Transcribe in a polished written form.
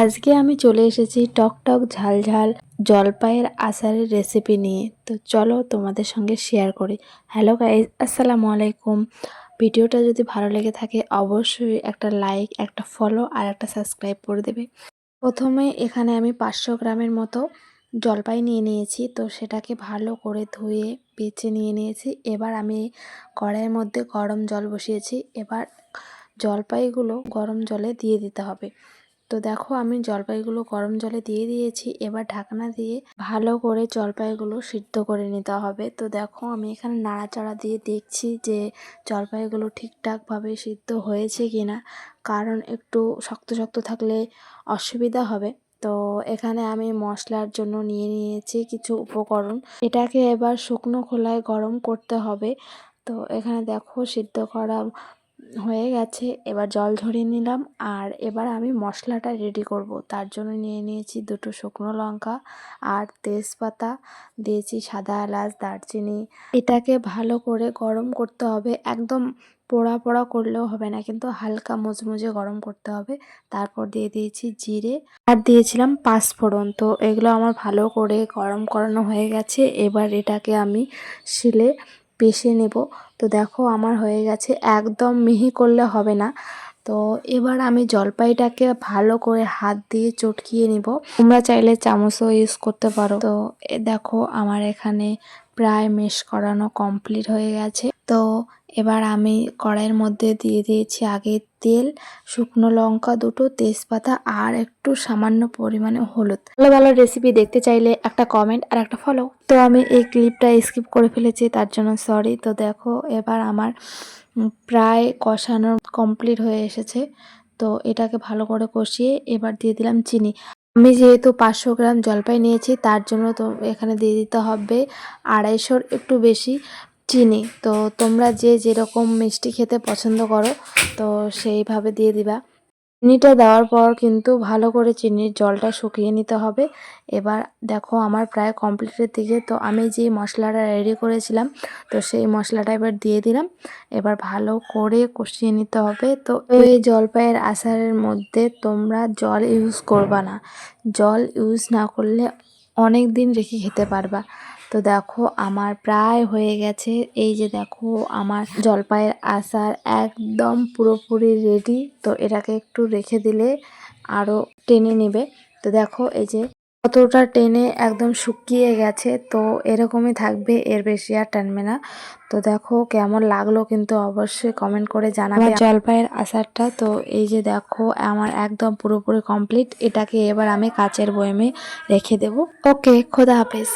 আজকে আমি চলে এসেছি টকটক ঝাল ঝাল জলপাইয়ের আচারের রেসিপি নিয়ে। তো চলো তোমাদের সঙ্গে শেয়ার করি। হ্যালো গাইস, আসসালামু আলাইকুম। ভিডিওটা যদি ভালো লেগে থাকে অবশ্যই একটা লাইক, একটা ফলো আর একটা সাবস্ক্রাইব করে দেবে। প্রথমে এখানে আমি 500 গ্রামের মতো জলপাই নিয়ে নিয়েছি। তো সেটাকে ভালো করে ধুয়ে বেছে নিয়ে নিয়েছি। এবার আমি কড়াইয়ের মধ্যে গরম জল বসিয়েছি। এবার জলপাইগুলো গরম জলে দিয়ে দিতে হবে। তো দেখো আমি জলপাইগুলো গরম জলে দিয়ে দিয়েছি। এবার ঢাকনা দিয়ে ভালো করে জলপাইগুলো সিদ্ধ করে নিতে হবে। তো দেখো আমি এখানে নাড়াচাড়া দিয়ে দেখছি যে জলপাইগুলো ঠিকঠাকভাবে সিদ্ধ হয়েছে কিনা, কারণ একটু শক্ত শক্ত থাকলে অসুবিধা হবে। তো এখানে আমি মশলার জন্য নিয়ে নিয়েছি কিছু উপকরণ। এটাকে এবার শুকনো খোলায় গরম করতে হবে। তো এখানে দেখো সিদ্ধ করা হয়ে গেছে। এবার জল ঝরিয়ে নিলাম। আর এবার আমি মশলাটা রেডি করব। তার জন্য নিয়ে নিয়েছি 2টো শুকনো লঙ্কা আর তেজপাতা, দিয়েছি সাদা এলাচ, দারচিনি। এটাকে ভালো করে গরম করতে হবে। একদম পোড়া পোড়া করলেও হবে না, কিন্তু হালকা মুচমুচে গরম করতে হবে। তারপর দিয়ে দিয়েছি জিরে আর দিয়েছিলাম পাঁচফোড়ন। তো এগুলো আমার ভালো করে গরম করানো হয়ে গেছে। এবার এটাকে আমি শিলে পিষে নেব। তো দেখো আমার হয়ে গেছে, একদম মিহি করলে হবে না। তো এবার আমি জলপাইটাকে ভালো করে হাত দিয়ে চটকিয়ে নিব। তোমরা চাইলে চামচও ইউজ করতে পারো। তো দেখো আমার এখানে প্রায় মেশ করানো কমপ্লিট হয়ে গেছে। তো এবার আমি কড়াইয়ের মধ্যে দিয়ে দিয়েছি আগে তেল, শুকনো লঙ্কা 2টো, তেজপাতা আর একটু সামান্য পরিমাণে হলুদ। ভালো ভালো রেসিপি দেখতে চাইলে একটা কমেন্ট আর একটা ফলো। তো আমি এই ক্লিপটা স্কিপ করে ফেলেছি, তার জন্য সরি। তো দেখো এবার আমার প্রায় কষানো কমপ্লিট হয়ে এসেছে। তো এটাকে ভালো করে কষিয়ে এবার দিয়ে দিলাম চিনি। আমি যেহেতু 500 গ্রাম জলপাই নিয়েছি, তার জন্য তো এখানে দিয়ে দিতে হবে 250-র একটু বেশি চিনি। তো তোমরা যে যেরকম মিষ্টি খেতে পছন্দ করো তো সেইভাবে দিয়ে দিবা। চিনিটা দেওয়ার পর কিন্তু ভালো করে চিনির জলটা শুকিয়ে নিতে হবে। এবার দেখো আমার প্রায় কমপ্লিটের দিকে। তো আমি যে মশলাটা রেডি করেছিলাম তো সেই মশলাটা এবার দিয়ে দিলাম। এবার ভালো করে কষিয়ে নিতে হবে। তো এই জলপাইয়ের আচারের মধ্যে তোমরা জল ইউজ করবা না। জল ইউজ না করলে অনেক দিন রেখে খেতে পারবা। তো দেখো আমার প্রায় হয়ে গেছে। এই যে দেখো আমার জলপাইয়ের আচার একদম পুরোপুরি রেডি। তো এটাকে একটু রেখে দিলে আরও টেনে নেবে। তো দেখো এই যে কতটা টেনে একদম শুকিয়ে গেছে। তো এরকমই থাকবে, এর বেশি আর টানবে না। তো দেখো কেমন লাগলো কিন্তু অবশ্যই কমেন্ট করে জানাবে জলপাইয়ের আচারটা। তো এই যে দেখো আমার একদম পুরোপুরি কমপ্লিট। এটাকে এবার আমি কাচের বয়ামে রেখে দেব। ওকে, খোদা হাফেজ।